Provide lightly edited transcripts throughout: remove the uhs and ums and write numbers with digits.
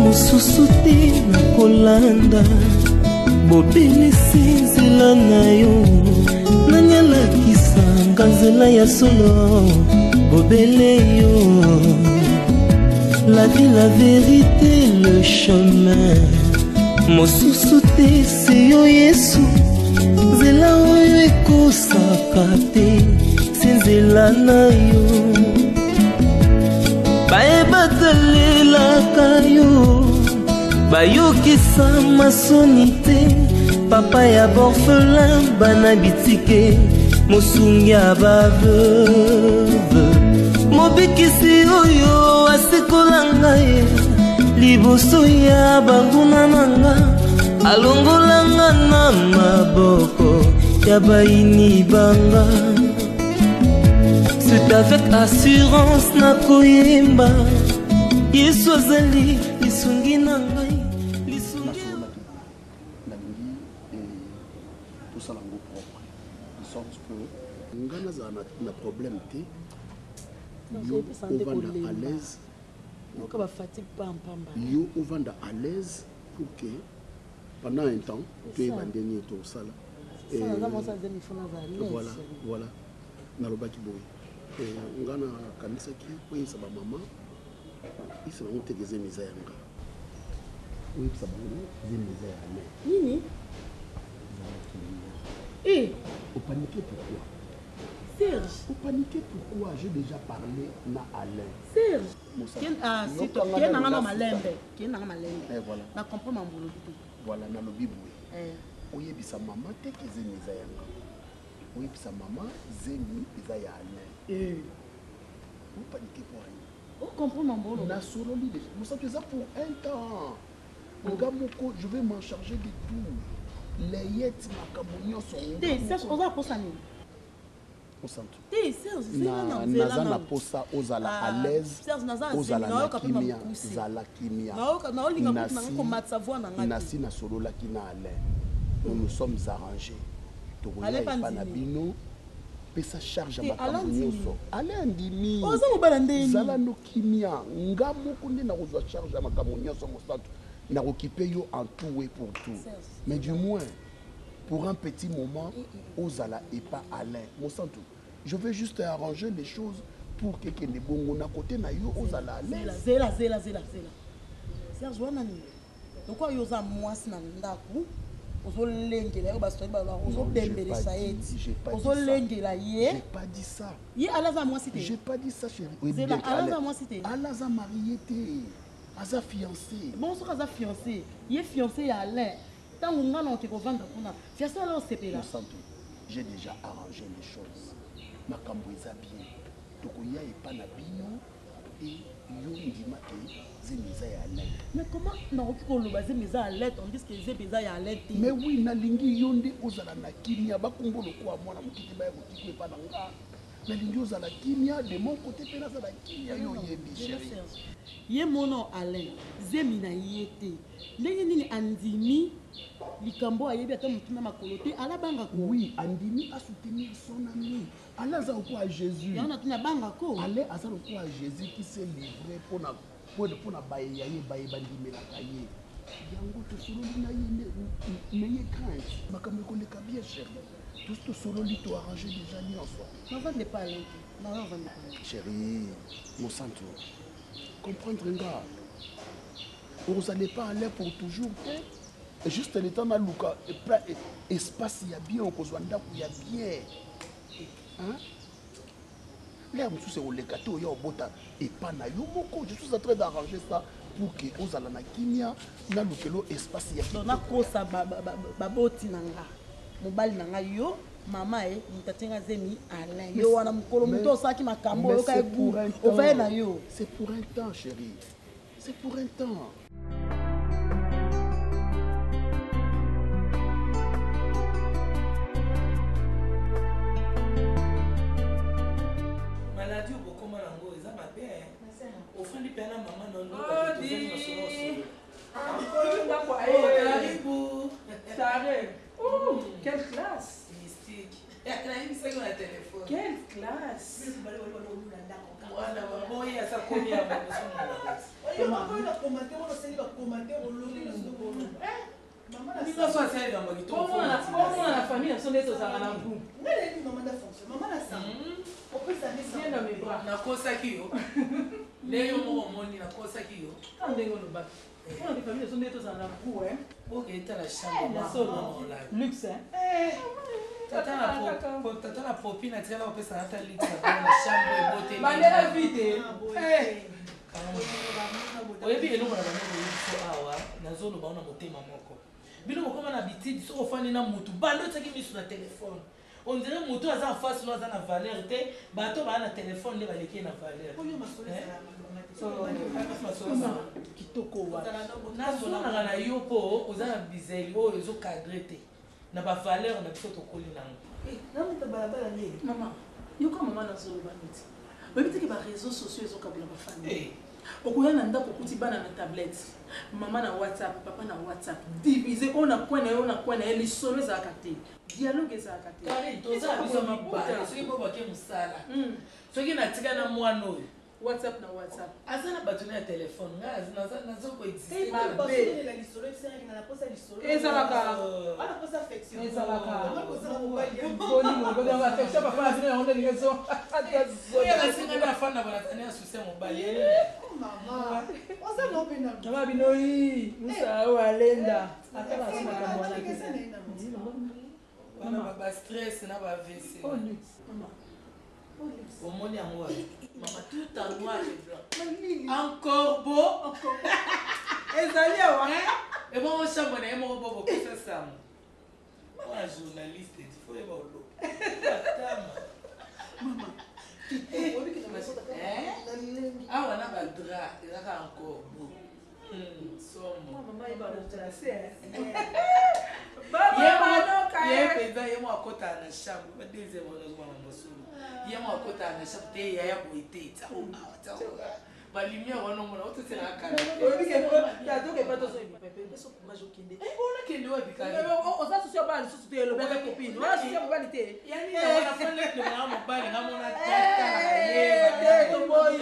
mosusu te na kolanda bobelisi nzela na yo nani alakisanga nzela ya solo bobele yo la vie la vérité le chemin mosusu te se yo Yesu nzela oyo ekosaka te se nzela na yo bayebatalelaka yo bayokisa masoni te papa ya borphelin bana bitike mosungi ya baveuve mobikisi oyo asikola ngai liboso ya banguna na nga alongolanga na maboko ya baini banga. C'est avec assurance na koyemba Yesu azali lisungi na ngai lisungi la nuit et tout ça lango propre de sorte que ngana za na problème té yo ovanda à l'aise donc ba fatigue pas en pamba yo ovanda à l'aise pour que pendant un temps tu es bandeni to sala et voilà voilà na lobaki boy ngana kanisa ki kwisa ba mama isa ba mutegeze miza yanga oui ça ba miza yanga nini eh au paniquer pourquoi Serge au paniquer pourquoi j'ai déjà parlé na Alain Serge c'est toi qui est dans ma malembe qui est dans ma malembe et voilà na comprend ma mbolo voilà na lobi boy oyebisa mama tekeze miza yanga oyebisa mama zemi eza ya Alain vous paniquez pour rien. On comprend mon bon. La soroli de ça c'est ça pour un temps. Ngamoko, je vais m'en charger de tout. Les yettes makamonio sont. T'es Serge, on va pour ça ni. On sent. T'es Serge, c'est na naza na posa ozala à l'aise. Serge naza ozala na kimia, zala kimia. Na olinga na ko matsa voix na ngaki. Nasi na solola kina Alain. Nous sommes arrangés. Tokoya pas na bino. Pesa charge makambo nyonso Alain ndimi oza mobala ndeni zala no kimia ngamo kunde na kozwa charge makambo nyonso mosantu na occuper yo en tout et pour tout mais du moins pour un petit moment ozala et pas Alain mosantu je veux juste arranger les choses pour que ne bongo na côté na yo ozala Alain zela Serge wana ni donc yo za mwasi na ndaku ozolengela yo baso ba ozobembelisa yeti ozolengela ye j'ai pas dit ça ye alaza mwasi te j'ai pas dit ça chérie oui bien alaza mwasi te alaza marié te aza fiancé bon so aza fiancé ye fiancé ya Alain tant on ngana ke ko vendre kuna fiancé alors c'est là j'ai déjà arrangé les choses makambo eza bien tokoya epa na bino et yo ndima ke zemiza ya Alain. Mais comment non koloba zemiza ya Alain tandis que zemiza ya Alain te? Mais oui na lingi yonde ozala na kimia bakongolo kwa mwana mukiti ba yako pa na nga. Na lingi ozala kimia de mon côté pe na za kimia yo yebi chérie. Ye mono Alain zemina yete. Ndenge nini andimi likambo ayebi ata mutuna makolote ala banga ko. Oui, andimi a soutenir son ami. Ala za ko à Jésus. Ya on a tuna banga ko. Ale azalo ko à Jésus qui s'est livré pour na baye yaye baye bandimi la kaye. Yango to solo na yene n'ayez crainte. Makambo ko le bien chérie. Tout ce solo li to arranger déjà ni en soi. Non va ne pas aller. Non va ne pas. Chérie, mon santo. Comprendre un gars. Vous n'allez pas aller pour toujours. Et juste le temps à Luca, espace il y a bien, on peut il y a bien. Hein? Là, je suis au Legato, il y a au Bota, et pas na Yomoko. Je suis en train d'arranger ça pour que aux alana Kimia, na Lukelo, espace il y a bien. Donc, na kosa baboti nanga, mobile nanga yo. Mama mutatenga zemi Alain yo wana mukolo muto saki makambo yo kay bu ovaya na yo c'est pour un temps chérie c'est pour un temps maladie beaucoup malango eza mabe au fond du pena maman non Karibu Sare. Quelle classe. Quelle classe. la famille, elles sont des choses à la boue. Luxe, hein? Tata la popine a tiré la opé ça la chambre et beauté. Bandela vite. Oyebi elongo na bango so awa nazolo baona motema moko. Biloko koma na bitidi so ofani na mutu bando tsaki misu na téléphone. On dirait mutu aza en face no aza na valeur te, bato ba na téléphone le baleki na valeur. Kitoko wa. Na na yo po oza na bizeli o ezo cadrer te. Na ba valeur na biso to koli nango. Maman, yo comme maman na zolo baniti. Babitiki ba réseaux sociaux ezo kabula ba famille. Okoya na ndako kuti bana na tablette. Maman na WhatsApp, papa na WhatsApp. Diviser on a coin na yo na coin na eli solo za kate. Dialogue za kate. Kare toza biso mabala, soki bo ba ke musala. Soki na tika na mwana oyo. WhatsApp na WhatsApp. Azana batuna ya téléphone, ngazi nazo ko exister. Ezalaka. Boni mo boga ba affection papa na vina honda lingezo. Ya singa na fana bana tania succès mobile. Mama. Oza no pena. Mama binoi, musa walenda. Akala sina kama mwana kesa. Bana ba stress na ba VC. Oh luxe. Mama. Au monde en noir. Maman, tout en noir et blanc. Encore beau. Ezali awa. Et bon, on chambre, on a un robot pour faire ça. Moi, journaliste, il faut y avoir l'eau. Maman. Ah, on a un drap. Il y a encore beau. Maman, il va le tracer. Yemo akota na chambre ba deuxième on a mosulu yemo akota na chambre te ya boité ta o ba lumière on mona o tsela ka o bi ke ko ya to ke pato so pepe so kuma jokende on a kende wa bikali o za so ba so te lo ba copine o so ba ni te yani na wana fele de na mo ba nga mona tata ye to boy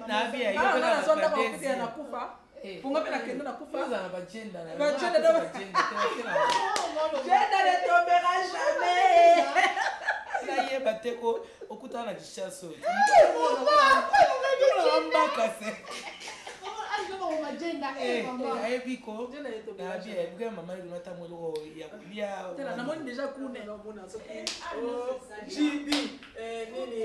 na bia yo na so nda ko kutia na kufa Punga pena kendo na kufa. Za ba gender na. Ba gender na. Gender ne tombera jamais. La ye bateko okuta na kishaso. Biko. Na bia buka mama ino tamolo ya bia. Tena na moni déjà kune na mona so. GB nini?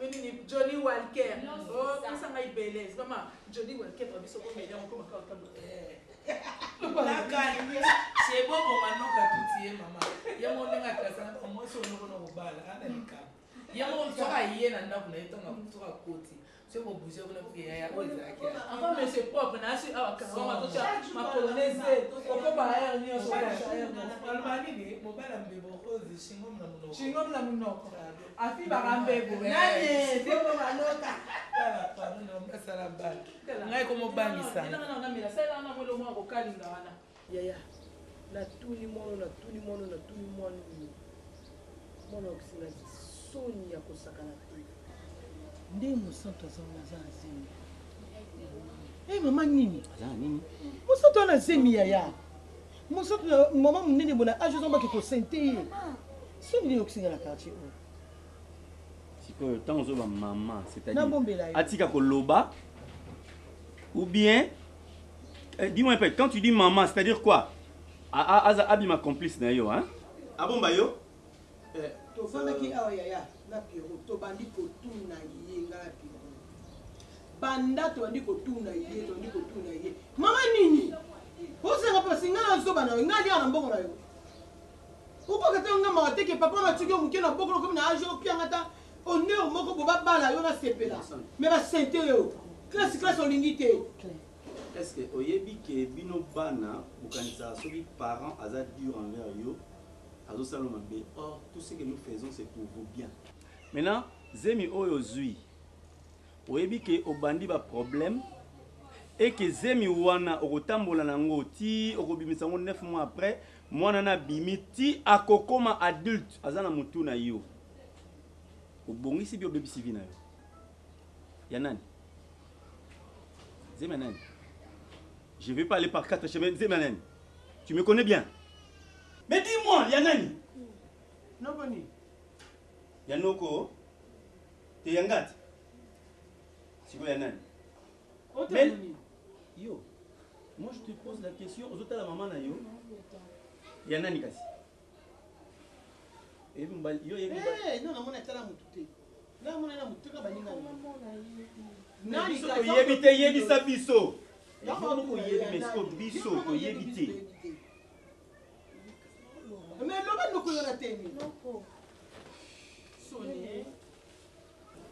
Nini Johnny Walker. Oh, pesa ngai belez. Mama Johnny Walker to biso ko media ko makaka. C'est bon pour manoka tutie mama. Ya monenga kasa moi so no no bala ana lika. Ya mo soka yena ndaku na itonga kutoka koti. C'est bon bouger pour le ya ozaki. Enfin mais c'est propre na si awa to ma polonaise ko ba ya ni so ba ya. Almani ni mobala mbebo ozi shingom na munoko. Shingom na munoko. Afi ba mbebo. Nani sebo manoka. Pardon no mbasala bala. Ngai ko mobani sana. Na mira sala na mwelo mwa ko kalinga wana. Yaya. Na tuni mono. Mono kusinga soni ya kosakana te. Nde mosanto azana za zemi. Mama nini? Azana nini? Mosanto na zemi yaya. Mosanto mama munene bona ajo zomba ke ko sente. Soni yo kusinga na quartier. Siko tant zo ba maman, c'est-à-dire atika ko loba ou bien dis-moi un peu, quand tu dis maman, c'est-à-dire quoi? Aza abi ma complice na yo, hein? Ah bon ba yo? To fanda ki awa yaya na piro to bandi ko tuna yenga na piro. Banda to bandi ko tuna ye. Mama nini? Osenga pa singa na zo bana ngali ana mbongo na yo. Uko katonga ma teke papa ma tiki muke na bokolo comme na ajo pianga ta honneur moko bo bala yo na sepela. Mais ba sente yo. Classe olingite. Est-ce que oyebi ke bino bana bukanisa soki parents aza dur envers yo azo saloma be. Or tout ce que nous faisons c'est pour vous bien. Maintenant zemi oyo zui. Oyebi ke obandi ba problème et que zemi wana okotambola nango ti okobimisa ngo 9 mois après mwana na bimiti akokoma adulte azana mutu na yo. Obongisi bi obebisi vi na yo. Yanani. Zemanani. Je vais pas aller par 4 chemins. Zemanani. Tu me connais bien. Mais dis-moi, Yanani. Non, Boni. Yanoko. T'es Yangat. C'est quoi Yanani? Mais... Yo. Moi je te pose la question. Aux autres la maman na yo. Yanani kasi. Eh, non, non, on est à la moutouté. Là, on est à la moutouté. Non, il faut éviter, il y a des biso. Il faut éviter, biso, faut éviter. Mais l'homme nous connaît la tête.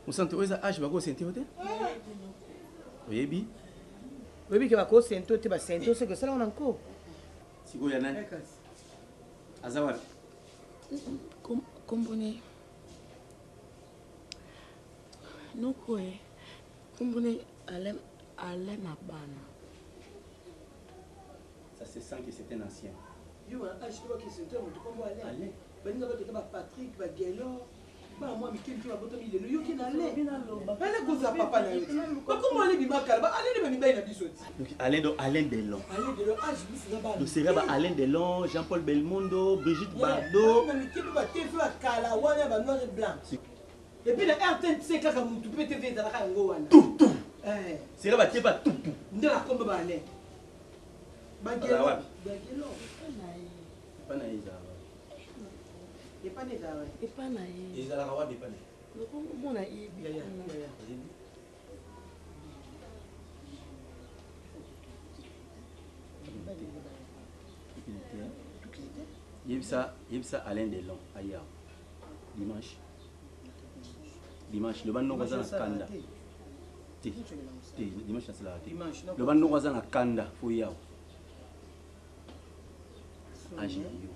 On sent que âge va go sentir hotel. Oui, oui, que va go sentir, tu vas sentir c'est que ça on encore. Si go yana. Azawa. Comprenez. Non quoi. Comprenez Alain Abana. Ça se sent que c'est un ancien. Yo, je vois que c'est un autre comme Alain. Ben nous avons Patrick, Baguelo. Moi, mais quelqu'un va voter le yo qui n'allait. Elle cause à papa là. Comment aller bima kalba? Allez me bien na bisoti. Alain Delon. Alain Delon, ah je me suis là-bas. Le célèbre Alain Delon, Jean-Paul Belmondo, Brigitte Bardot. Mais qui peut pas te faire kala wana ba noir et blanc. Et puis la RTNC kaka mutu PTV za la ngo wana. Tout. C'est là ba tie ba tout. Ndela komba ba Alain. Baguelo. Pas na Isa. Et pas des arrêts. Et pas naïf. Isa la rawa pas na. Mon naïf. Yebsa Alain Delon ailleurs. Dimanche. Le ban no na kanda. Dimanche c'est là. Le ban no na kanda fo yao. Aji yo.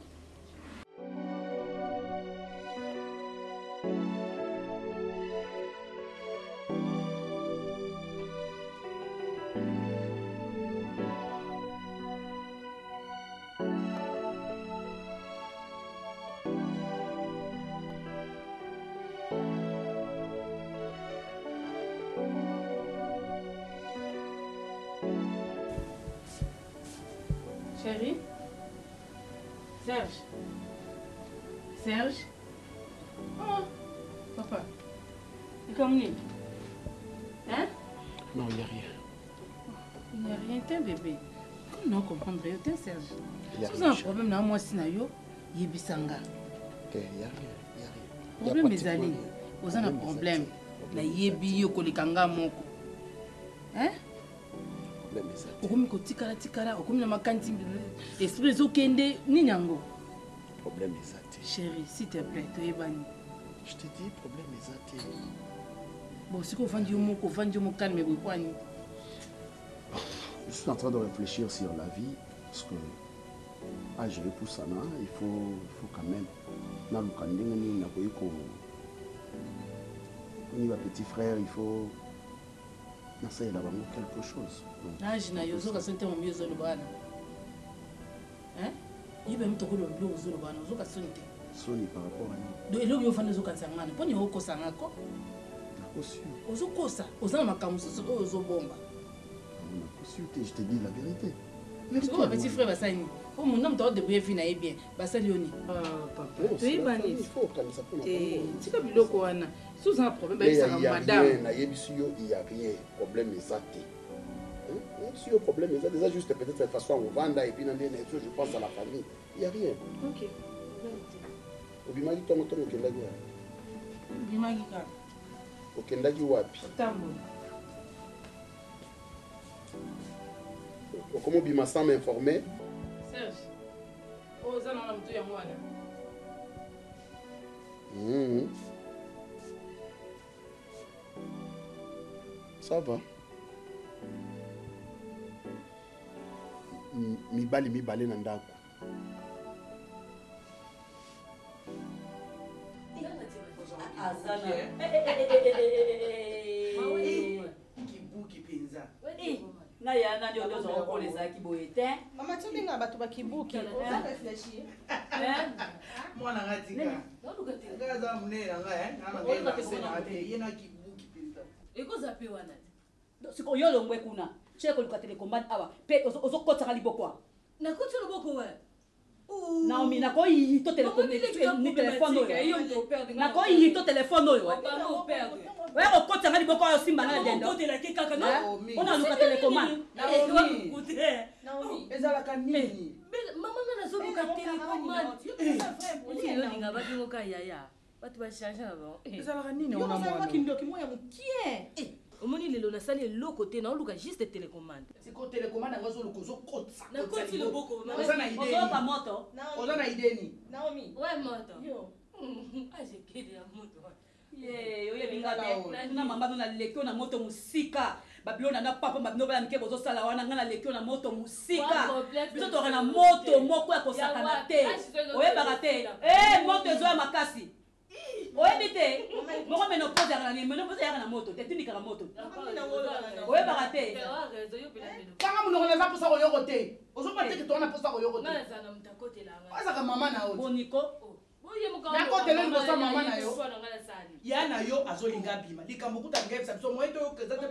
Chérie? Serge? Oh, papa. C'est comme lui. Hein? Non, il n'y a rien. Il n'y a rien, t'es un bébé. Comment comprendre? T'es Serge. Il y a Si vous avez un problème, dans moi, si vous Yebisanga. Il n'y a rien. Problème, mes amis. Vous avez un problème. Na yebi yo kolikanga moko. Hein? Problème est tikara, comme na makanti esprit ezokende ni nyango. Problème est Chérie, s'il te plaît, tu es banni. Je te dis, problème est bon, si vous vendez au calme, vous pouvez. Je suis en train de réfléchir sur la vie parce que je vais pour ça, il faut quand même. Dans le candidat, il y a petit frère, il faut. Ça, il a vraiment quelque chose. Ah, je n'ai pas senti mon mieux dans le bras. Hein? Il va me toquer le bleu aux urbains, aux autres senti. Soni par rapport à nous. Donc, il y a des gens qui sont en train de se faire. Aux autres, aux hommes qui sont bomba. Je te dis la vérité. Tu vois, petit frère, va s'aligner. Oh, mon homme, tu as débrouillé bien. Va s'aligner. Papa, tu es banni. Il faut comme ça pour nous. Tu as vu le quoi? Sous un problème, il y a madame. Il n'y a rien. Problème est ça. Si le problème est ça, déjà juste peut-être cette façon on vend et puis je pense à la famille. Il n'y a rien. Ok. Obimagi tomo tomo kendagi wapi? Obimagi kaka. Okendagi wapi? Tambo. Comment Bima sans m'informer? Serge. Oh, ça n'a pas de moi là. Ça va. Mibali na ndako. Azana. Kibuki penza. Na ya na ndio zo ko les aki boyete. Mama tu binga batu ba kibuki. Oza réfléchir. Mwana ngatika. Ngaza munera nga na ngenda pesa ate yena kibuki penza. ekozape wana siko yo longwe kuna cheko luka telecommande awa pe ozokotsa libokwa nakoti loboko wa Naomi nakoyi to telephone ni telephone oyo nakoyi to telephone oyo wewe okotsa ngali boko yo simba na dendo okotela ke kaka no ona luka telecommande Naomi ezala kanini mama ngana zo luka telecommande yo linga ba bingo ka yaya batu ba changer avant ezala kanini yo nazalaka kindoki moya mokie omoni lelo nasali eloko te naoluka juste télécommande siko télécommande yango ozoluka ozokotsa nakoti loboko oza na idée ozoka moto oza na idée ni Naomi ouais moto yo j'ai quitté la moto oye binga te na mama no na lekio na moto musika babilona na papa babino bana mike bozosala wana nga na lekio na moto musika biso toka na moto moko ya kosakana te oyebaka te moto ezoya makasi oyebi te moko menopause yaka na menopause yaka na moto te tindikaka moto oyebaka te kanga monoko naza mposa koyoko te ozoba teke towana mposa koyoko te azaka mama na yo boniko nakotele libosa mama na yo ya na yo azolinga bima likambo kuta ngebisa biso moye toyokeza te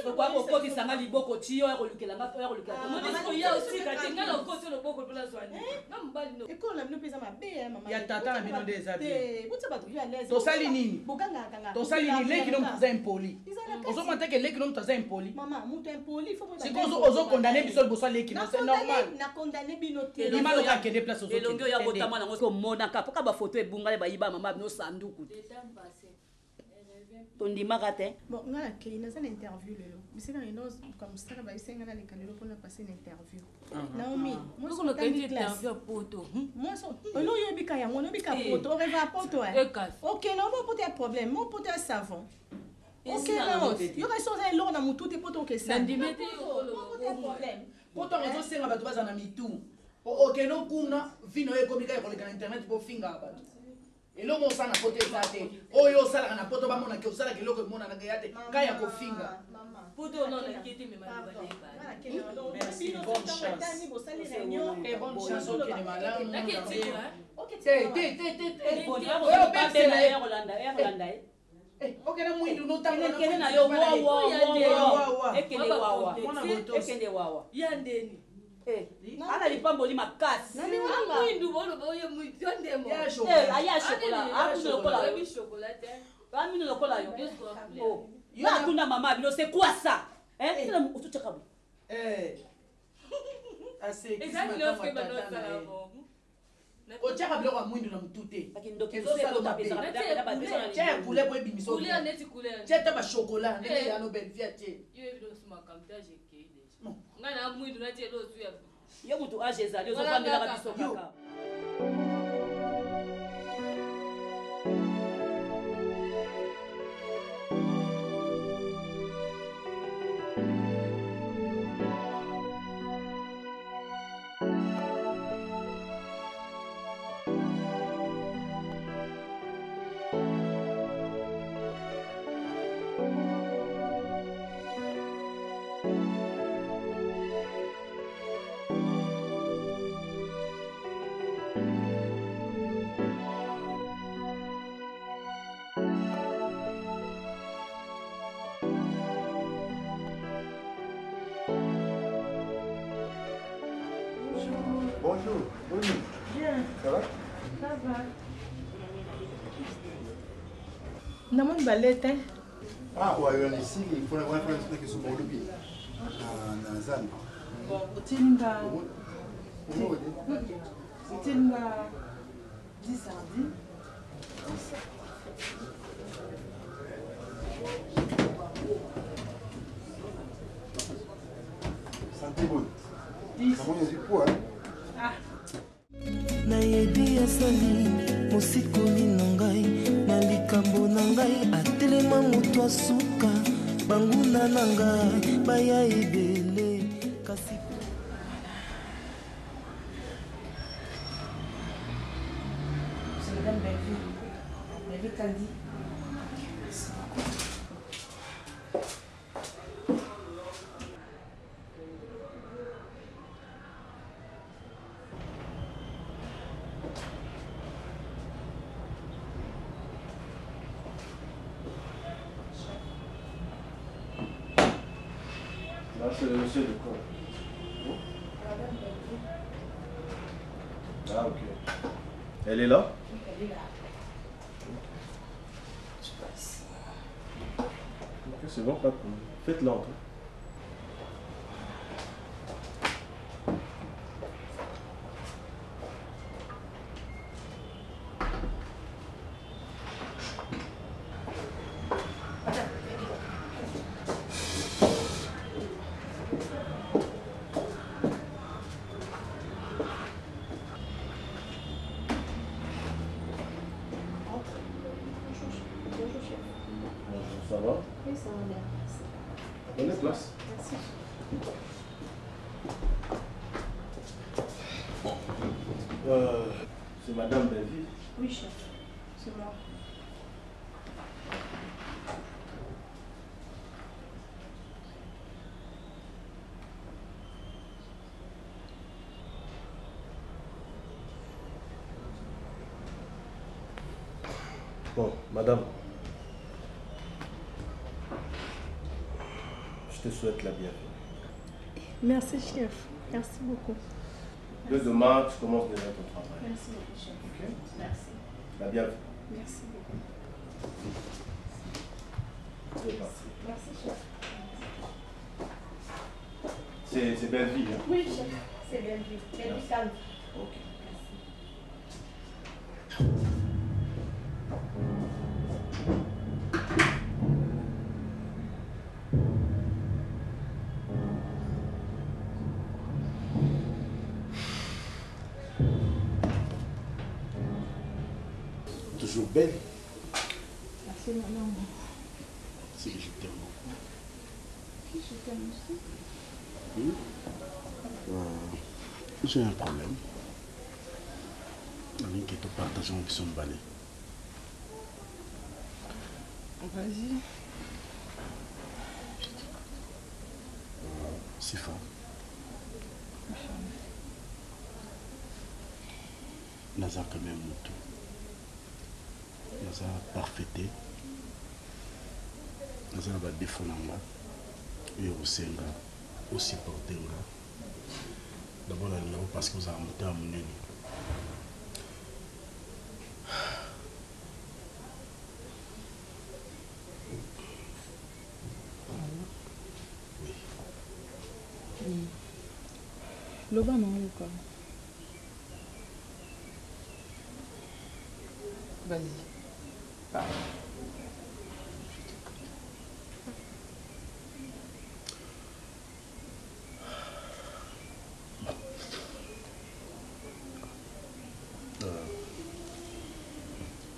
okokokisanga liboko ti yo yakolukelanga ekola bino mpe eza mabe ya mama ya tata na bino nde eza bien botya bato ya lese tosali nini bokangakanga tosali nini leki no moto aza impoli ozomona teke leki no moto aza impoli mama moto impoli siko ozokondane biso liboso ya leki no c'est normal nakondane bino te lima loka akende place elongi oyo abotama nango komonaka poka bafoto ebungale bayiba mama bino sanduku tondimaka te bon nga nakei naza na interview lelo bisika ino kamosaka bayisenga naleka lelo mpona pase na interview Naomi ono oyebika yango oyebika poto oreva poto ok na obo poto ya problème mo poto ya savon ok naos yoka so oza eloko na motu te poto okesandi poto ezosenga bato baza na mitu okende okuna vino ekomika ekoleka na internet bofinga bato eloko osala na poto eza te oyo osalaka na poto bamonake osalaka eloko emonanaka ya te ka ya kofinga bonne chance okende malamu okende mwindu notangakende na yo ekende wawa yandeni ana lipamboli makasi amino lokola yo natunda mama bino c'est quoi ça otuchakabu otyaka biloko ya mwindu na motu te ezosalatia ya couleur po ebimiso tia ta bashokola ndenge ya nobelvia tie yo mutu age ezali ozofandelaka biso kaka Bonjour, bonjour. Bien. Ça va? Ça va. Namoni balete. Ah, ouais, on est ici, il faut avoir un frère qui est sur mon lobby. Na Zan. Bon, otilinga. Otilinga 10 sardines. Santé bonne. Comment il y a du poids, hein? Ah. nayebi asali mosikoli na ngai na likambo na ngai atelema moto asuka banguna na ngai baya ebele kasi C'est Madame Belleville. Belleville Candy. Ah, c'est le monsieur de quoi? Ah, ok. Elle est là? Elle est là. Ok, c'est bon, pas de problème. Faites-le entrer. Ça va? Oui, ça va bien. Prenez place. Merci. C'est Madame Belleville. Oui, chef. C'est moi. Bon, madame, je te souhaite la bienvenue. Merci, chef. Merci beaucoup. Dès demain, tu commences déjà ton travail. Merci beaucoup, chef. Ok? Merci. La bienvenue. Merci beaucoup. C'est parti. Merci, chef. C'est Belleville, hein? Oui, chef. C'est bien vu. Belleville calme. Ok. Toujours belle. Merci, maman. C'est que je t'aime beaucoup. Je t'aime aussi. Oui. J'ai un problème. Avec qui te partageons qui sont balais. Vas-y. C'est fort. Naza quand même tout. Naza parfaité. Naza va défendre et au senga aussi porter d'abord la numéro parce que vous avez monté à mon nez. Loba Marouka. Vas-y. Parle.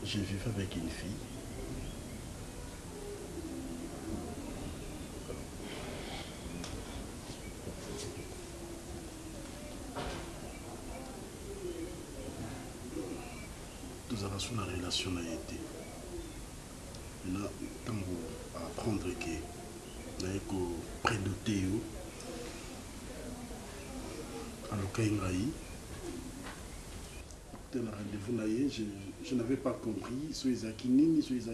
J'ai vécu avec une fille. Nous avons sur la relation a été. Maintenant, tant qu'on apprendre que nous avons prédoté en l'occurrence, je n'avais pas compris ce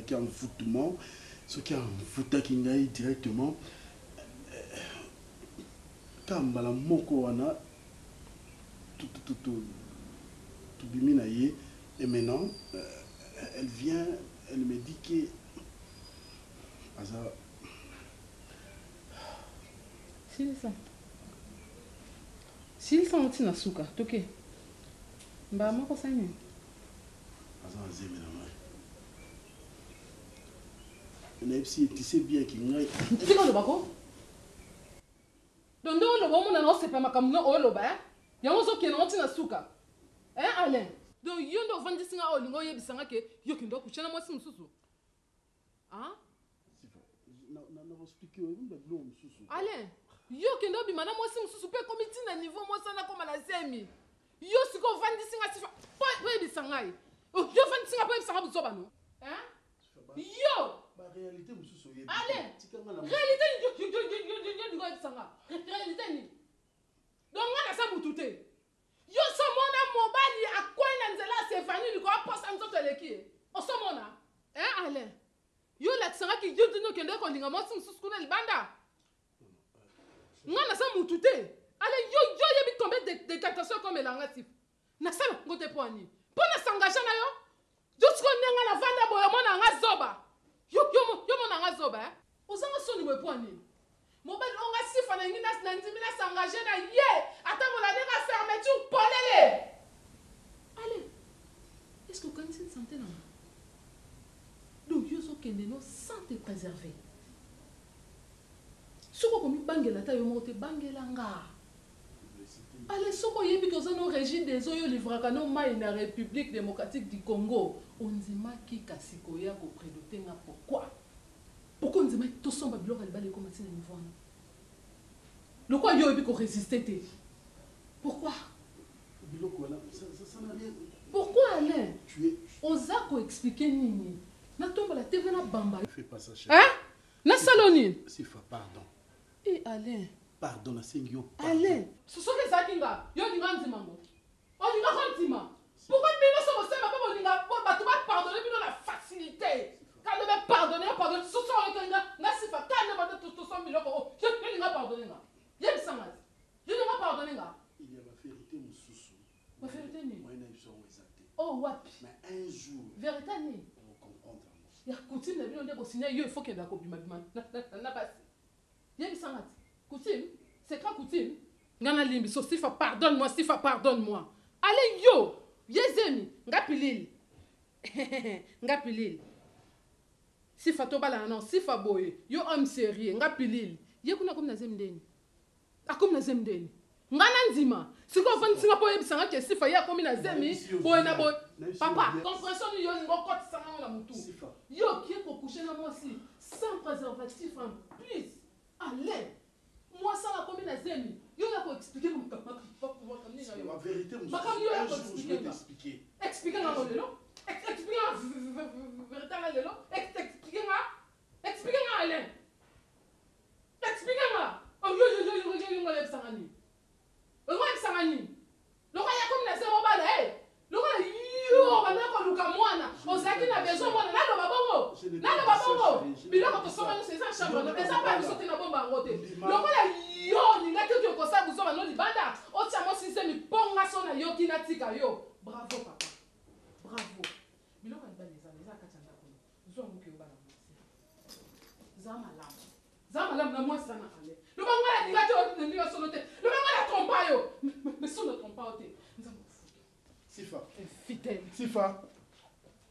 qui envoûtement, ce qui envoûta Kingaï directement. Quand la moko wana tout biminaye et maintenant elle vient, elle me dit que s'il s'en tient à souka, ok. Bah, moi, ça y est. Tu sais bien qu'il y a. Tu sais quand le bako? Donc, le bon, on a c'est pas ma camoufle au loba. Il y a un autre qui est rentré dans souka. Hein, Alain? Donc, il y a un vendeur qui a un lingot, il y a un qui est un doc, je n'ai pas si sous. Hein? Alain, yo kendo bi mana mo sim susu pe committee na niveau mo sana ko mala semi. Yo siko vandi singa sifa. We bi sangai. Yo vandi singa pe sanga buzoba no. Hein? Yo. Ba réalité mususu ye. Alain. Réalité yo go sanga. Réalité ni. Donc ngana sa butute. Yo so mona mobali akwena nzela Stéphanie liko aposa nzoto eleki. O so mona. Hein Alain? Yo la tsanga ki yo dino kendo ko linga mo sim susu kuna libanda. mutu te. Allez, yo yebi tomber des tentations comme elangatif. Na sala ngote poani. Pona s'engager na yo. Jusqu'o nenga na vanda boyo mona nga zoba. Yo mona nga zoba. Ozanga soni boyo poani. Mobile on a sifa na ngina na ndimina s'engager na ye. Attends la nega fermeture polele. Allez. Est-ce que quand tu te sentais là? Donc yo so kende no sans te préserver. Soko komi bangela ta yo mote bangela nga. Allez, soko yebi que ça no régime des oyo livraka no mai na République démocratique du Congo. On dima ki kasiko ya ko prédoter nga pourquoi? Pourquoi on dima to somba biloko ali bale komati na niveau na? Le quoi yo yebi ko résister te? Pourquoi? Biloko là, ça n'a rien. Pourquoi Alain? Tu es Oza ko expliquer nini? Na tomba la TV na bamba. fais pas ça chérie. Hein? Na saloni. Sifa, pardon. Eh Alain. Pardon, na singyo. Alain. Soso ke zakinga. Yo dinga nzimango. O dinga kontima. Pourquoi bino so bosema pa bolinga ba tu ba pardonner bino la facilité. Quand le va pardonner, pardonner. Soso okenga na sifa kana ba to so miloko. Je dinga pardonner nga. Yem sangas. Je dinga pardonner nga. Il y a la vérité mususu. Ma vérité ni. Moi na ils sont exactés. Oh wapi. Mais un jour vérité ni. on comprendre. Ya coutume na bino ndeko signer yo il faut que ndako bima bima. Na basi. Yem sangas. Coutume, c'est quoi coutume? Ngana limbi, so sifa pardonne-moi, sifa pardonne-moi. Allez yo, yezemi, ngapilil. Ngapilil. Sifa tobala non, sifa boye, yo homme sérieux, ngapilil. Ye kuna comme na zemdeni. Akom na zemdeni. Ngana nzima, siko fani Singapore bisanga ke sifa ya komi na zemi, boye na boye. Papa, compréhension ni yo ngokot sanga na mutu. Yo qui est pour coucher na moi aussi, sans préservatif en plus. Allez. Moi ça la commune à Zemi. Yo la ko expliquer mon papa c'est la vérité mon papa yo la ko expliquer. Expliquer na lelo. Expliquer na vérité na lelo. Expliquer na Alain. Expliquer na. Oh yo ngale sangani. Ngale sangani. Lo ka ya commune à Zemi bala eh. Lo ka yo bana ko luka mwana. Ozaki na besoin mwana na lo babongo. Na lo babongo. Biloko to soma no c'est ça chambre. Mais ça pas biso na bomba ngote. Lokola yo ninga tiki kosa buzoba no libanda. Otia mo sise mi ponga sona yo kinatika yo. Bravo papa. Bravo. Biloko ni bali za kachanda ko. Zo muke ubana mwasi. Zama lam na mwasi sana ale. Lo bangala ninga to ninga solo te. Lo bangala trompa yo. Mais solo trompa te. Nzambo fuki. Sifa. Fidèle. Sifa.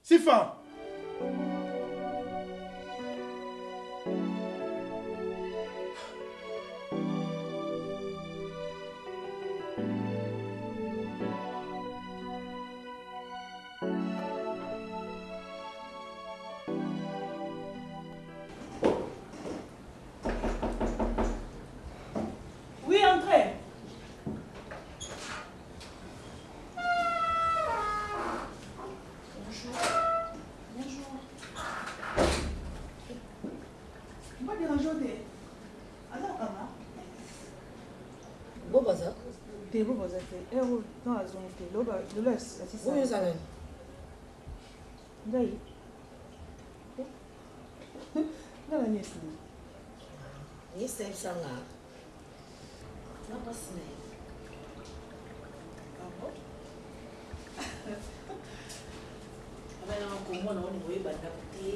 Sifa. Oui, entrez. Bonjour. Bonjour. On va déranger. Alors, comment? Bon bazar. T'es beau, bazar. Eh, oh, dans la zone, t'es là, le laisse. Oui, ça va. D'ailleurs. Dans la nièce. Ni c'est ça là. Na basi na. Abana ko mwana woni boye banda kuti.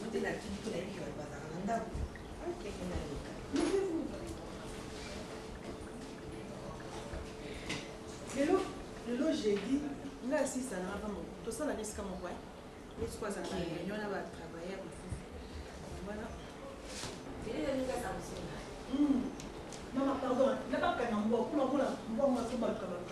Muti na kitu na hiyo bazar nanda. Okay, kana nika. Lelo jeudi, là si ça n'a pas mon. Tout ça la laisse comme moi. Les trois ans, on a travaillé pour voilà. Maman, pardon, n'a pas qu'un embout. Pour moi, moi, c'est pas le cabane.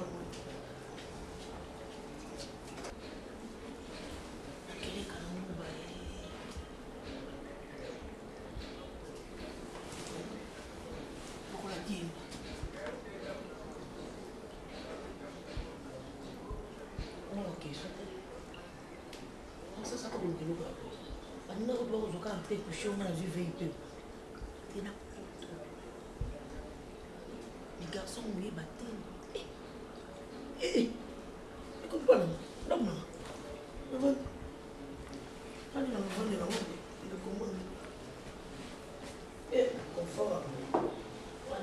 Les garçons mouillés battent. Écoute pas là. Non, non. Allez, on va aller là-haut. Il est comment? Confort. On va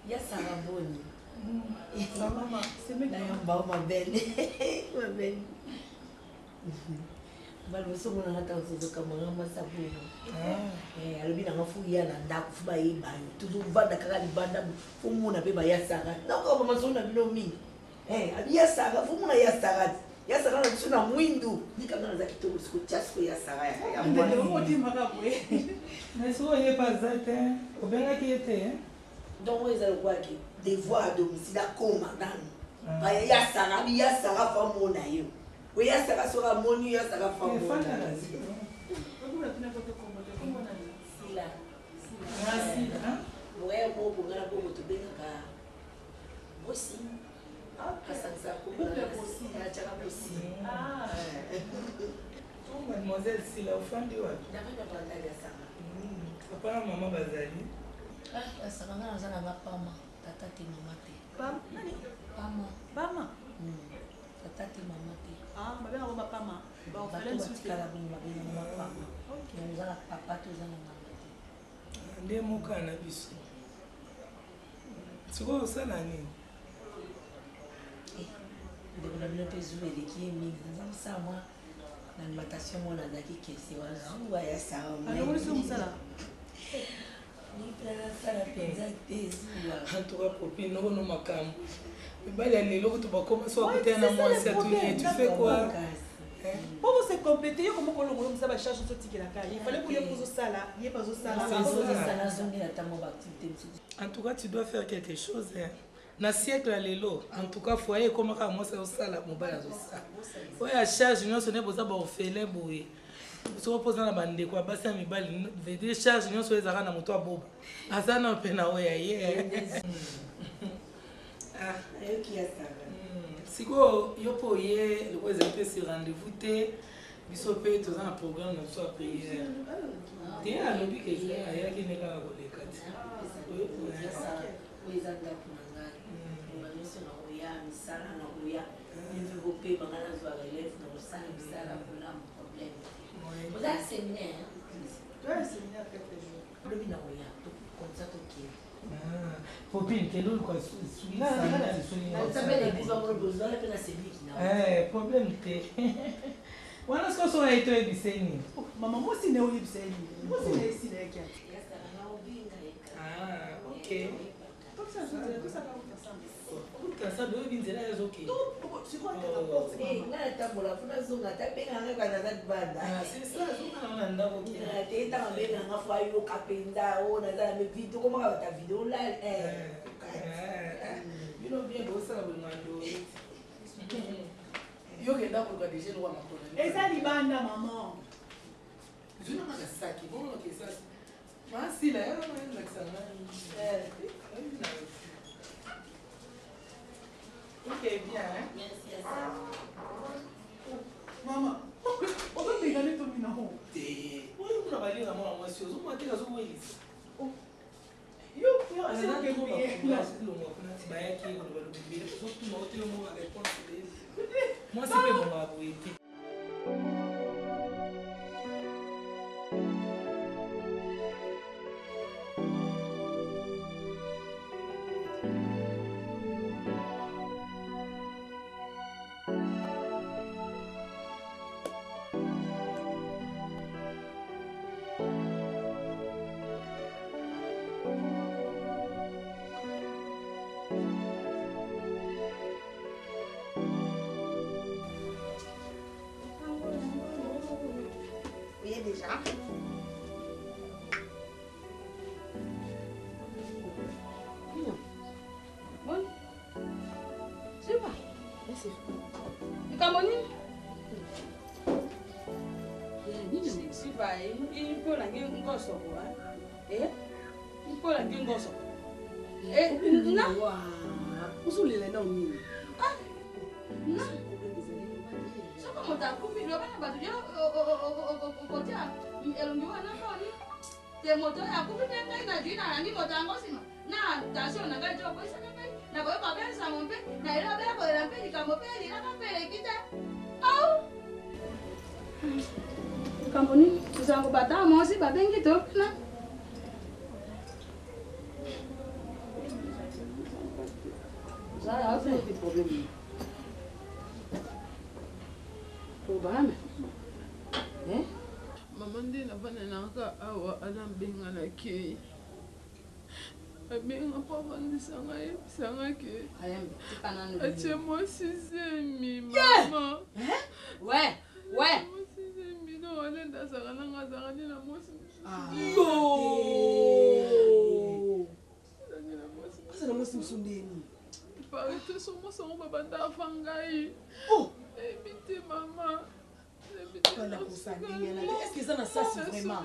Il y a Sarah Bonne. Maman, c'est mes gars. Ma belle. Ma belle. Baloso mona ngata ozoka mwana masabuna. Alobi na ngafuya na ndako fuba yeba. Tuzu vanda kaka libanda fumuna pe ba yasaka. Nako ba mazona bino mingi. Yasaka fumuna yasaka. Yasaka na tsuna mwindu. Nikanga za kitoko siko chasko yasaka ya. Ndio moti makabwe. Na sio yeye pazate. Obenga kiete. Donc ils ont quoi qui devoir à domicile à commandant. Ba yasaka bi yasaka famona yo. Oui, ça va sur un monu, ça va faire un monu. Mademoiselle Sila, au fond de quoi? Papa et maman bazali. Ah, ça va dans la pama. Tata et maman. Pama. Pama. Tata et maman. Ah, ma belle a pama. Bah, on fait le souci. On va papa tous en maman. Ndé moka na biso. Siko osala nini? ndeko na bino mpe zuwa eleki ye mingi nazamisa mwa na alimentation mwana azalaki kese wazuwa ya saomolisi mosala nipela nasala mpenza te zuwa antoka popi nokono makambo mibali ya lelo kutu bakoma so akutana na mwasi atuye tu fais quoi pour se compléter yo comment kolongo yo msaba charge so tikelaka il fallait pour yo pozo sala ye pazo sala sala zongi na tamo ba activité en tout cas tu dois faire quelque chose hein. Na siècle lelo en tout cas foyer comme ka mwasi au sala mobile azo sala oya ya charge nyonso ne boza ba orphelin boye so poza na bande kwa basi ya mibali veut dire charge nyonso ezaka na moto aboba azana pe na oya ye ah ayo ki ya sala siko yo po ye le ko ezempe si rendez-vous te biso pe toza na programme na so prière te alobi ke aya ki ne ka koleka ti oeza ndako na ngai nga nyonso na koya misala na koya niveau mpe banga nazwa relève na kosala misala kolamba problème oza séminaire lobi na koya comme ça tokende Popine, quel autre quoi problème te wana siko so aito ebiseni mama mosi ne oyebiseni mosi ne esina yake ah ok ça doit bien dire les OK natambola funa zonga tapenganga kanaza banda c'est ça zonga na ndako te tanga benganga fo ayoka penda o nazala me video komaka bata video la bino bien bosala bongando yo kenda koluka déjà lowa makona eza libanda mama zuna makasaki bongo kesasi masila yaro na kisanga ok bien hein merci maman on va pegar to minao te on va aller à moi mwasi ozo mwa te kazo mwelisa yo c'est que vous là c'est le mot na tibaya ki ko ba lubile so tu mo te mo avec réponse moi c'est pas bon ma boîte déjà. Bon. C'est pas. Merci. Et comment Si vai, il peut la gueule un gosse quoi. Eh? Il peut la gueule un gosse. Eh, non. Où sont les noms ni? Ah. Non. Soko mutakufi ndio bana batu yo kotia elungiwa na koni. Te moto ya kufi ngai na jina na ni moto angosima. Na tasio na ngai jo boisa ngai. Na boyo kabenza mombe na ile bela ko la peli kamo peli na kapele kita. Au. Kampuni uzangu bata mosi babengi to na. problème. Problème? Hein? Maman dit na bana nanga awa alambenga na ke. Abenga pa vandisa ngai sanga ke. Ache mo sizemi mama. Ouais, ouais. Mo sizemi no alenda sanga nanga sanga ni na mo. Yo. Asa na mo simsundeni. Parite so mo so baba nda fangai. Oh, ebite mama. Est-ce que ça n'a ça c'est vraiment?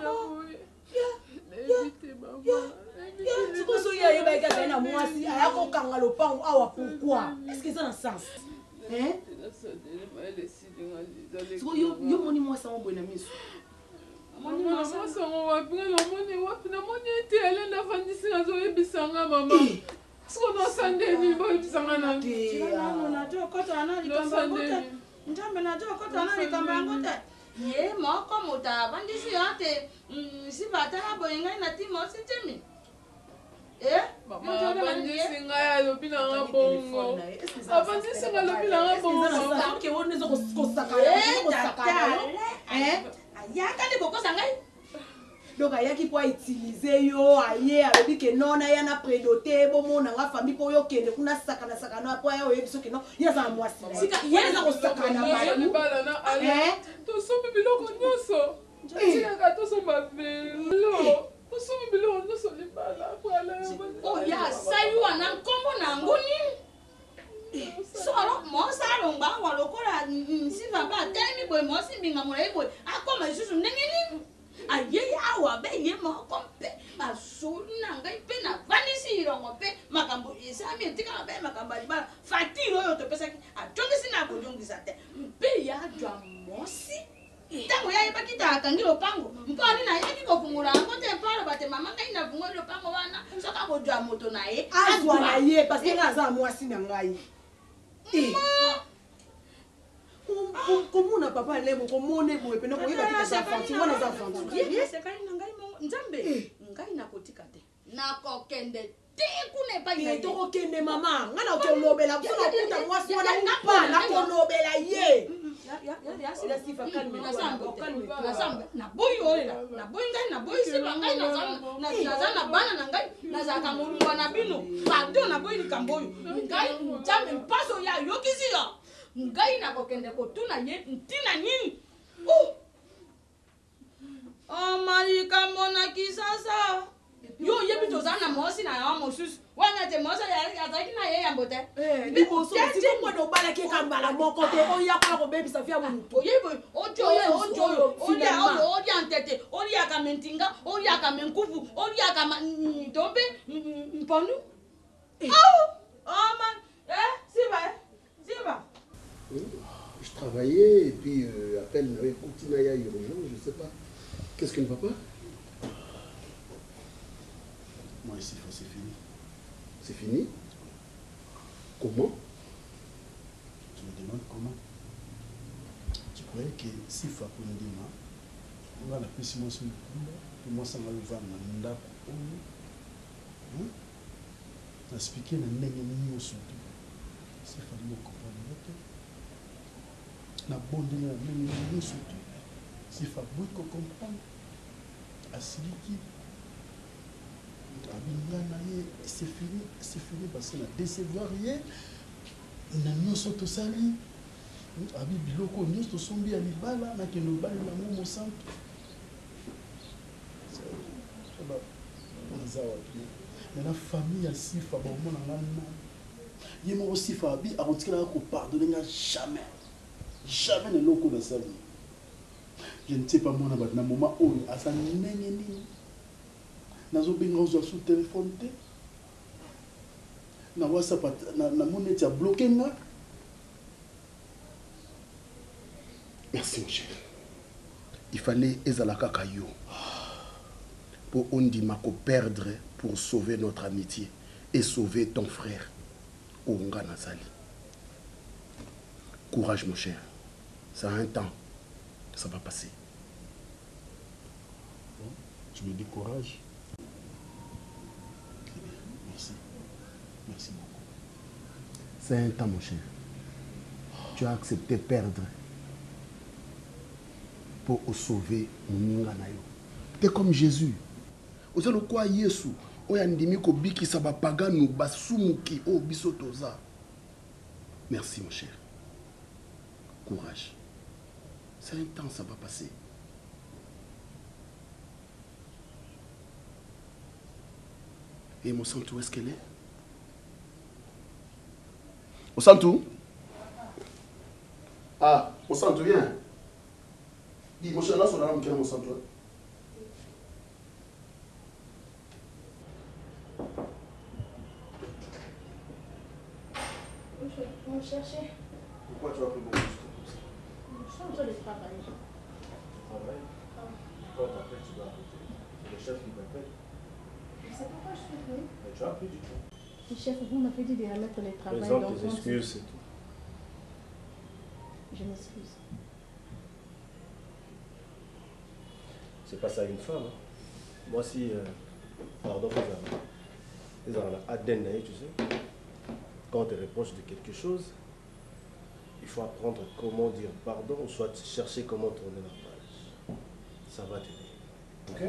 Est-ce que ça n'a sens? Hein? Yo moni moi ça on miso. Mama sango wapi namoni ete elenda fandisi nazoyebisanga mama. Siko nosandeni boyebisanga na Njambe najua kota na likamba yangu te. Ye moko muta bandisi yote si batala boyenga na timo sitemi. Mama bandisi ngaya lobi na ngabongo. Abandisi ngaya lobi na ngabongo. Ke wone zo kosaka. Ayaka ni kokosa ngai. Donc ayaki po utiliser yo aye alobi ke nona ya na prédoté bomona nga famille po yo kende kuna sakana po ya oyebiso ke no ya za mwasi sika yeza ko sakana ba to sombi biloko nyoso sika ka to somba belo to sombi biloko nyoso libala ko ala oh ya sayu wana nkombo na ngoni so alors mo salonga wa lokola si va ba temi boy mo si binga mo lay boy akoma susu ndengeni aye awa be ye moko mpe basuna ngai mpe na vanisi irongo mpe makambo esami etikala be makambo alibala fatiro oyo topesaki atongisi na kojongisa te mpe yajwa mosi ntango yayebaki ta akangi lopango mpo ani nayebaki kofungula yango te mpalo bate mama ngai nafungoli lopango wana soki akojwa moto na ye azwa na ye parceke nga aza mwasi na ngai komona papa lemo komone boye pene koyeba tika za fanti wana za fanti yesekali na ngai nzambe ngai nakotika te nakokende te kuna epai na ye tokokende mama nga na okolobela mpona okuta mwasi wana mpa nakolobela ye naboyi olela naboyi ngai naboyi siba ngai naza na bana na ngai nazalaka molungwa na bino pardon naboyi likambo oyo ngai nzambe mpaso ya yokisi yo ngai nakokende kotuna ye ntina nini omalikambo na kisasa yo yebi tozala na mosi na yawa mosusu wana te mosi azalaki na ye yambo te libosoomwana obalaki ekambala moko te oyakola kobebisa fia monutu olia ntete oliaka mentinga oliaka menkufu oliaka tombe mponu siba Je travaillais et puis appel m'avait continué à urgent, je sais pas. Qu'est-ce qui ne va pas? Moi ici, c'est fini. C'est fini? Comment? Tu me demandes comment? Tu croyais que si Fakundima, on va la plus moi sur le coup, et moi ça m'a le vent dans le hein? Expliquer na ndenge nini surtout. C'est fallu comprendre. Na bondeli na ndenge nini surtout. C'est fallu comprendre. Asiliki. Abingana ye, c'est fini parce que na décevoir ye. Na nyonso to sali. Abi biloko nyonso to sombi ya libala na kendo bali na mo santo. Mais la famille a sifa ba mona ngana. Ye mo sifa abi akotikala ko pardonner nga jamais. Jamais ne loko na sa vie. Je ne sais pas mon abat na moment où asa nenge nini. Nazo benga ozo sur téléphone te. Na WhatsApp na monete a bloqué nga. Merci mon cher. Il fallait ezalaka kayo. Pour ondima ko perdre pour sauver notre amitié et sauver ton frère. Onga Nazali. Courage mon cher. Ça a un temps. Ça va passer. Bon, tu me dis courage. Très bien. Merci. Merci beaucoup. C'est un temps, mon cher. Tu as accepté perdre pour sauver mon Ninganayo. Tu es comme Jésus. Vous savez quoi, Yesu? Merci, mon cher. Courage. C'est un temps, ça va passer. Et mon santo, où est-ce qu'elle est? Mon santo? Ah, mon santo, viens. Dis, mon cher, là, son alarme, mon santo. Vous cherchez? Pourquoi tu as pris beaucoup de temps? Je suis en train de travailler. Travail? Quand t'appelles, tu dois arrêter. C'est le chef qui m'appelle. Je sais pas pourquoi je suis venue. Mais tu as pris du temps. Le chef, vous m'avez dit de remettre le travail Présente dans tes excuses, c'est tout. Je m'excuse. C'est pas ça une femme. Hein. Moi, si. Pardon, les ADN, tu sais. Quand on te reproche de quelque chose, il faut apprendre comment dire pardon ou soit chercher comment tourner la page. Ça va t'aider. Ok?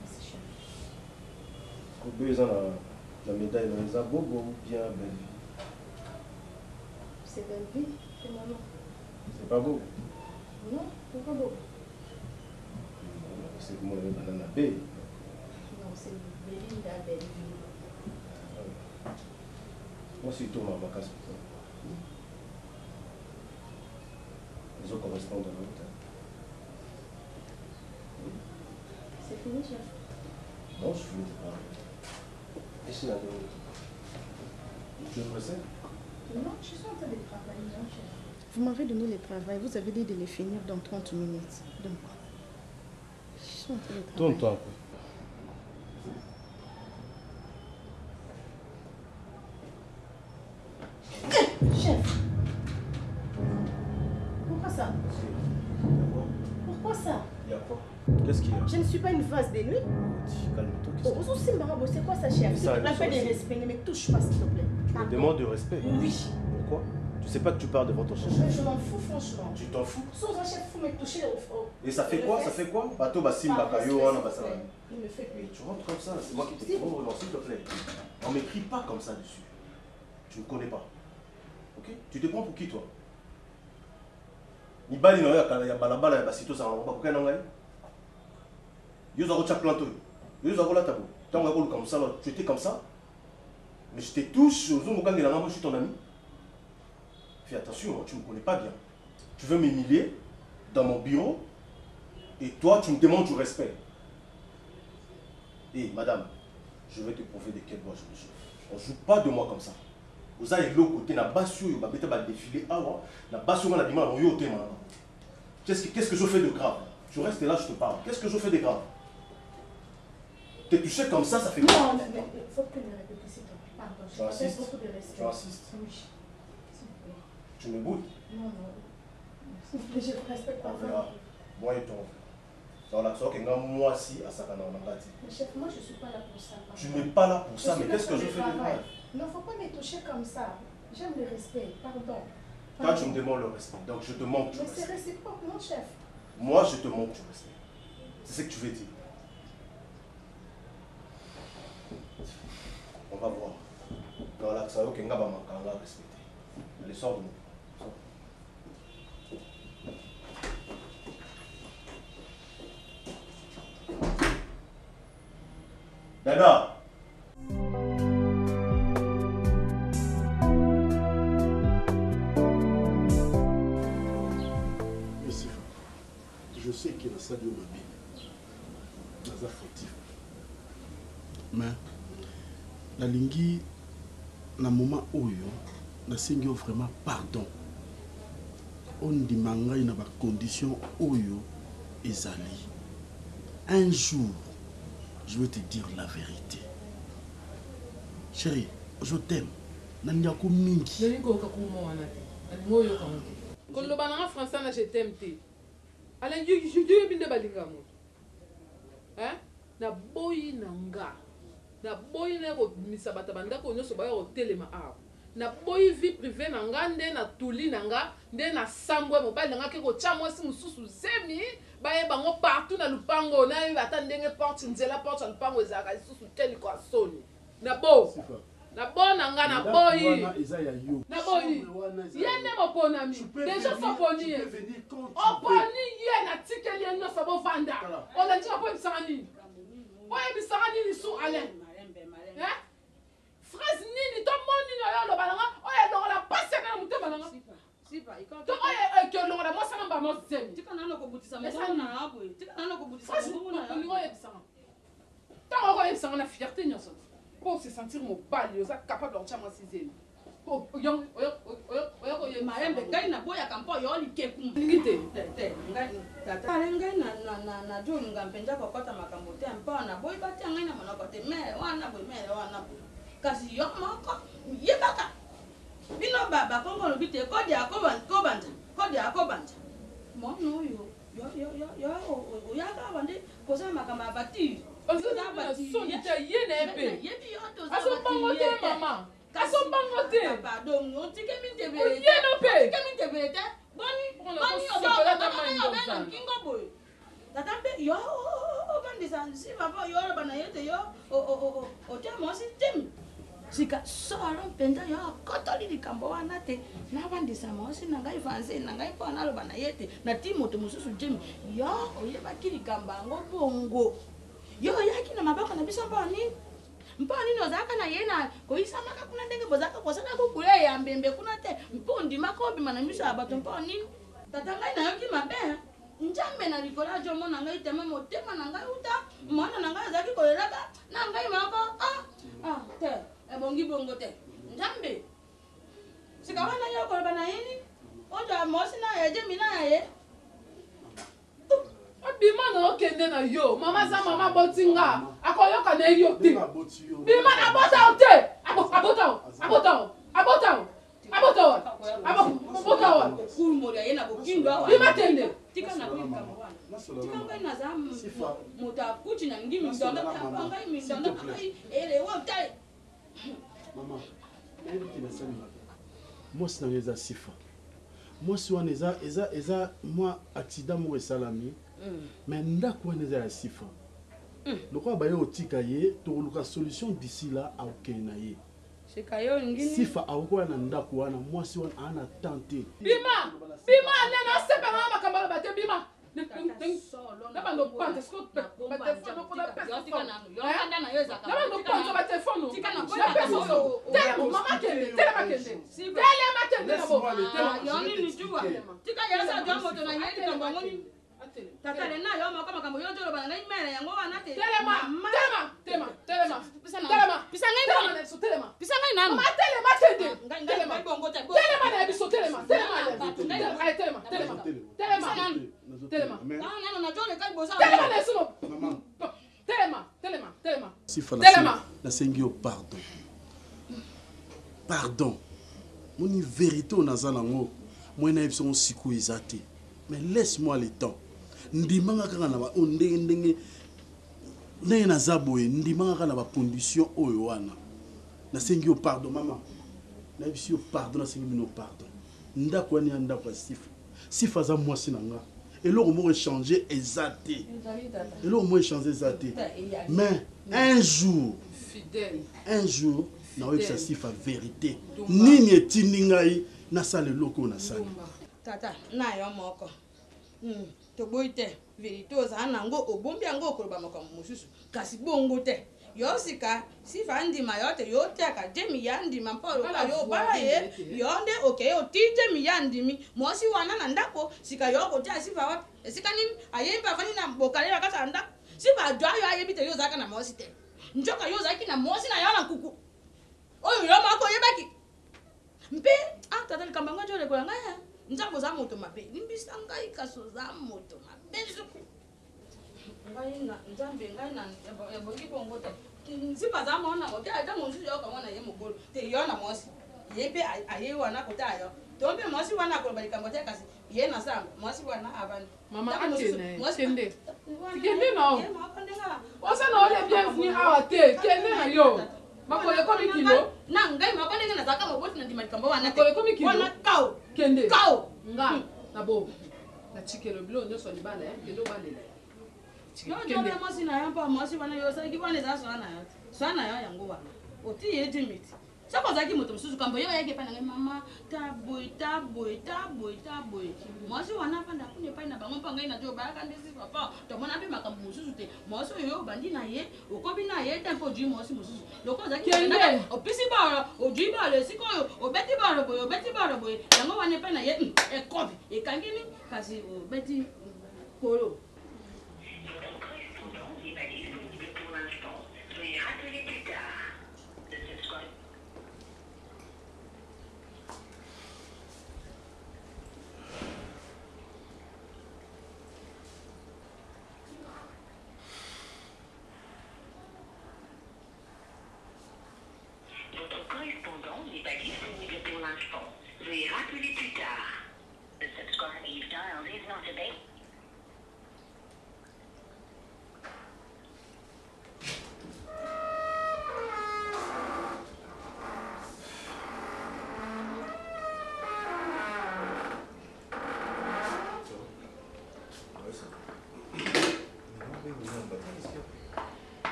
Merci, chef. Besoin la médaille dans les abobo ou bien belle vie. C'est belle vie, c'est maman. C'est pas beau. Non, c'est pas beau. C'est comme le banana B. Non, c'est Belinda, belle vie. Moi, si tu m'as casse pour ça. Les autres correspondent à l'autre. C'est fini, chef. Non, je finis de parler. Et si la deux. Tu es pressé? Non, je suis en train de travailler, non, chef. Vous m'avez donné le travail, vous avez dit de le finir dans 30 minutes. Donc, je suis en train de travailler. Tourne-toi un peu. Chef, pourquoi ça? Pourquoi ça? Il y a quoi? Qu'est-ce qu'il y a? Je ne suis pas une vase de nuit. Calme-toi. Vous aussi, Marabo, c'est quoi ça, chef? Ça, Un peu de respect, ne me touche pas, s'il te plaît. Tu me demandes de respect? Oui. Pourquoi? Tu sais pas que tu parles devant ton chef? Je m'en fous, franchement. Tu t'en fous? Sans un chef, il faut me toucher au... Et ça fait quoi? Ça fait quoi? Bateau, Bassim, Bakayo, on a passé. Il me fait plus. Tu rentres comme ça, c'est moi qui te dis. Oh non, s'il te plaît. On m'écrit pas comme ça dessus. Tu ne me connais pas. Ok? Tu te prends pour qui, toi? Ni bali no ya balabala ya basito sa ngomba ko kana ngai. Yo zako cha planto. Yo zako la tabo. Tant que comme ça, tu étais comme ça. Mais je te touche, je suis ton ami. Fais attention, tu ne me connais pas bien. Tu veux m'humilier dans mon bureau et toi, tu me demandes du respect. Et madame, je vais te prouver de quel bois je me joue. On ne joue pas de moi comme ça. Vous avez l'autre côté, na basio, vous avez défilé avant, na basio, on a dit, qu'est-ce que je fais de grave? Tu restes là, je te parle. Qu'est-ce que je fais de grave? T'es touché comme ça fait quoi? Non, mais il faut que tu me répètes, s'il te plaît. Pardon, je t'appelle beaucoup de respect. Tu insistes? Oui, s'il te plaît. Tu me boudes? Non, non. S'il te plaît, je te respecte pas. Moi et ton frère. Dans la sorte, moi aussi, à Sakana, on a bâti. Mais chef, moi je ne suis pas là pour ça. Tu n'es pas là pour ça, mais qu'est-ce que je fais de grave? Non, il ne faut pas me toucher comme ça. J'aime le respect, pardon. Toi, tu me demandes le respect, donc je te manque du respect. respect. Mais c'est réciproque, non, chef? Moi, je te manque du respect. C'est ce que tu veux dire. On va voir. Dans la salle, on va respecter. Allez, sors de nous. Dada! Je sais que la salle de ma vie est fautif. Mais la lingi, na moment où na sengi vraiment pardon. On dit mangai na ba condition oyo ezali. Un jour, je vais te dire la vérité. Chérie, je t'aime. Nanyako mingi. koloba nanga français na je t'aime te alengi yoyebi nde balinga moto naboyi na nga naboyi na kobimisa bato bandako nyonso baya kotelema awa na boyi vie privée na nga nde na tuli na nga nde na sambwe mobali na nga ke kotia mwasi mosusu zemi baye bango partout na lupango na ata ndenge porte nzela porte ya lupango ezalaka lisusu te liko ya soni na bo na nga na boyi na boyi ye nde moponami deja soponi ye oponi ye na tikeli ye nyonso bovanda olandika po yebisaka nini oyebisaka nini sur alain phrase nini to moni nini oyo oloba nanga oyo elongola pasi yanga na motema nanga to oyo ekolongola mwasanga mba mozemi olingo oyebisanga ntango okoyebisanga na fierté nyonso pour se sentir mobali oza capable d'entrer mwasi zemi mayembe ngai naboyaka mpo oyo olikeku ningi te ngai na jolinga mpenza kokota makambo te mpo naboyi batia ngai na monoko te mere wana boye mere wana boye kasi yo moko yebaka bino bakongo lobi te kodi akobanja mwana oyo oyaka awa nde kozala makambo ya batire tata mpe yo obandisa si papa yo oloba na ye te yo otia mwasi temi sika solo mpenza yo akotoli likambo wana te nabandisa mwasi na ngai vanse na ngai mpo naloba na ye te nati moto mosusu jemi yo oyebaki likambo yango bongo yo oyaki na maboko na biso mpo nini ozalaka na ye na koyisamaka kuna ndenge bozalaka kosala kokule ya mbembe kuna te mpo ndimaka obima na miso ya bato mpo nini tata ngai nayoki mabe njambe na likolo ajo mona ngai teme motema na ngai uta mwana na ngai azalaki koyelaka na ngai moko te ebongi bongo te njambe sika wana yo koloba na yini ojo mosi na ye jemi na ye bima na okende na yo mama za mama botinga akoyoka na yo te bima abota te abota kurumori ayena bokindo awa bima tende tika na kuimba mwana tika ngai na za moto akuti na ngimi ndondo ngai mindondo ngai ele wote mama nayebi nasali mwasi na eza sifa mwasi wana eza mwa accident moko esalami mais ndako wana eza ya sifa lokola baye otika ye tokoluka solution d'ici là aokende na ye sifa akokoya na ndako wana mwasi wana ana tante bima nena sepanga makambo aloba te bima tatale na yo moko makambo yo njolo bana ngai mere yango wana te telema nasengi yo pardon moni vérité naza nango mwena yebisongo siku eza te mais laisse-moi le temps ndimanga kaka na ndenge naza boye ndimanga kaka na bacondition oyo wana nasengi yo pardon mama nayebisi yo pardon nasengi bino pardon ndako wani ya ndako ya sifa aza mwasi na nga eloko moko échanger eza te mais un jour naoyebisa sifa vérité nini etindi ngai nasala eloko oyo nasali tata na yo moko toboyi te vérité ozala nango obombi yango okoloba makambo mosusu kasi bongo te yo sika sifa ndima yo te yo tiaka jemi ya ndima mpo lokola yo obala ye yo nde okeye oti jemi ya ndimi mwasi wana na ndako sika yo kotia sifa wapi esika nini ayembi afani na bokale na kati ya ndako sifa adwa yo ayebi te yo ozalaka na mwasi te njoka yo ozalaki na mwasi na yo na nkuku oyo yo moko oyebaki mpe tata likambo yango njo lekola ngai nzambo za moto mabe limbisa ngai kaso za moto mabe zuku ngai na nzambe ngai na ebongi bongo te nzipa za mona kote ata monsu yo kamona ye mokolo te yo na mwasi ye pe aye wana kota yo to mpe mwasi wana ko balikambo te kasi ye na sama mwasi wana abandi mama akene kende kende no osa na ole bienvenue awa te kende na yo makolo ekomi kilo na ngai moko ndenge nazalaka moboti na ndima likambo wana makolo ekomi kilo wana kao kende kao nga na bo na tikelo bilo nyonso libala kende obalela yo mwasi na yo mpo mwasi wana yo osalaki wana eza soa na yo soa na yo yango wana oti ye dimiti soko ozalaki moto mosusu kambo yo oyaki epai na ngai mama taboye mwasi wana afanda kuna epai na bango mpo ngai nato obayaka nde si papa tomona mpe makambo mosusu te mwasi oyo obandi na ye okobi na ye te mpo ozwi mwasi mosusu loko ozalaki opesi balo ozwi balo esika oyo obeti balo boye yango wana epai na ye ekobi ekangini kasi obeti kolo. Votre correspondant n'est pas disponible pour l'instant. Veuillez rappeler plus tard. The subscriber you've dialed is not available.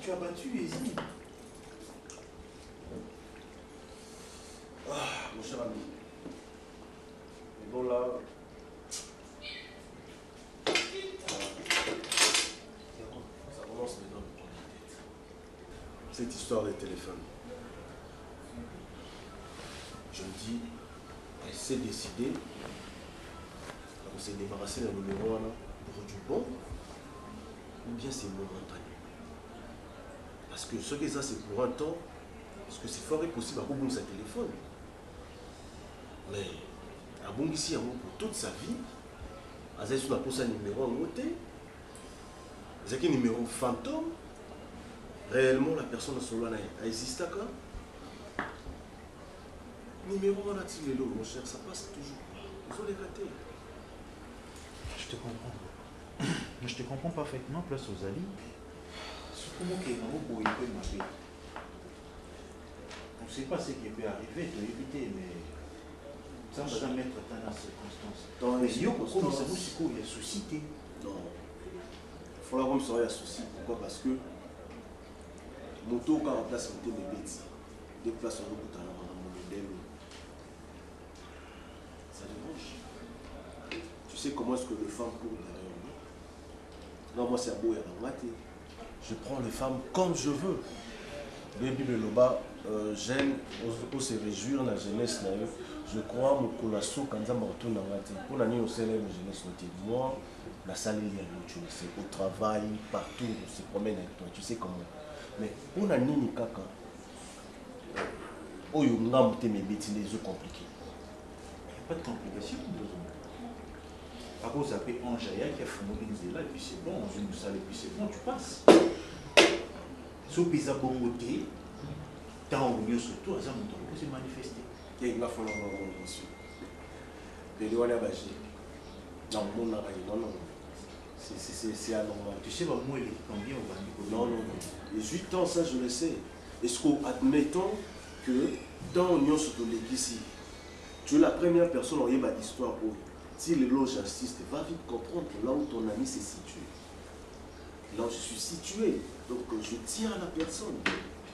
Tu as battu Easy. Ah, mon cher ami. Mais bon là. Ça commence maintenant à me prendre la tête. Cette histoire de téléphone. Je me dis, elle s'est décidée. On s'est débarrassé d'un numéro là pour du bon. Ou bien c'est momentané. Parce que ce que ça c'est pour un temps, parce que c'est fort possible à Boubou sa téléphone. Mais à Boubou ici, pour toute sa vie, à ce qu'on appelle un numéro en côté, c'est un numéro fantôme. Réellement, la personne solo existe d'accord. Numéro en actif, mon cher, ça passe toujours pas. Il faut les rater. Je te comprends. Je te comprends parfaitement, place aux alliés. Comment qu'il y a un peut marcher. On ne sait pas ce qui peut arriver, de éviter, mais ça va mettre dans la circonstance. Dans les circonstances, il y a souci. Non. Il faut avoir un souci. Pourquoi? Parce que moto, quand on place un côté de bêtises, des places en route dans mon modèle, ça dérange. Tu sais comment est-ce que les femmes courent derrière moi? Non, moi c'est à beau et à la maté. Je prends les femmes comme je veux. Le Bible Loba, j'aime se réjouir dans la jeunesse. Je crois que mon colasso, quand ça m'a retourné dans la tête, pour la nuit au célèbre jeunesse, moi, la salle est tu sais, au travail, partout, on se promène avec toi, tu sais comment. Mais pour la nuit, kaka, oh, il y a mes bêtises, les yeux compliqués. Il n'y a pas de complication. Par contre, ça s'appelle Anjaya qui a fumé une là, et puis c'est bon, on une salle, et puis c'est bon, tu passes. Sauf qu'ils ont bon côté, tant au mieux surtout, ça montre que c'est manifesté. Il y a une fois dans mon monsieur. Le lion est bâché. Dans mon nom, c'est anormal. Tu sais, moi, il est combien au Bandi? Non, non, non. Les 8 ans, ça, je le sais. Est-ce qu'admettons que dans l'union sur l'église, tu es la première personne à avoir l'histoire où, si les loges assistent, va vite comprendre là où ton ami s'est situé. Là où je suis situé. Donc, je tiens à la personne.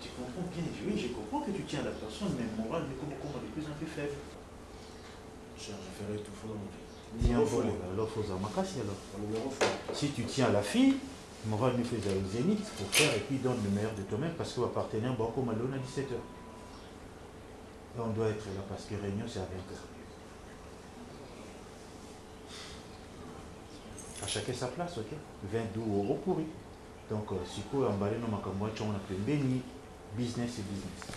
Tu comprends bien, oui, je comprends que tu tiens à la personne, mais le moral est de plus en plus faible. Je ferai tout fort. Alors, faut alors. Si tu tiens à la fille, le moral nous fait au zénith pour faire et puis donne le meilleur de toi-même parce que va partenaire bon comme à 17h. Et on doit être là parce que réunion c'est à 20h. À chacun sa place, ok? 22 € pourri. Donc, si vous emballez nos macambois, on a fait béni, business et business.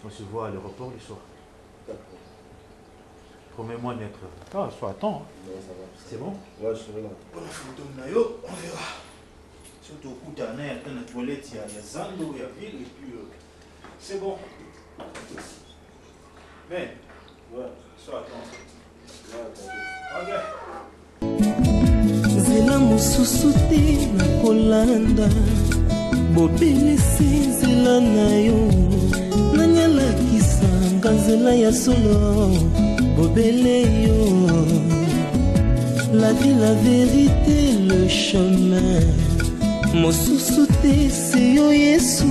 On se voit à l'aéroport le soir. D'accord. Promets-moi d'être. Ah, sois à temps. Non, ça va. C'est bon? Ouais, je serai là. On a fait le tour, on verra. Surtout au coup d'un air, dans la toilette, il y a Zando, il y a Ville, et puis. C'est bon. Mais. Ouais. Sois à temps. Ouais, ok. nzela mosusu te na kolanda bobelisi nzela na yo nanyalakisanga nzela ya solo bobele yo la vie la vérité le chemin mosusu te se yo yesu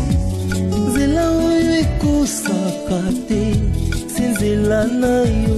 nzela oyo ekosaka te se nzela na yo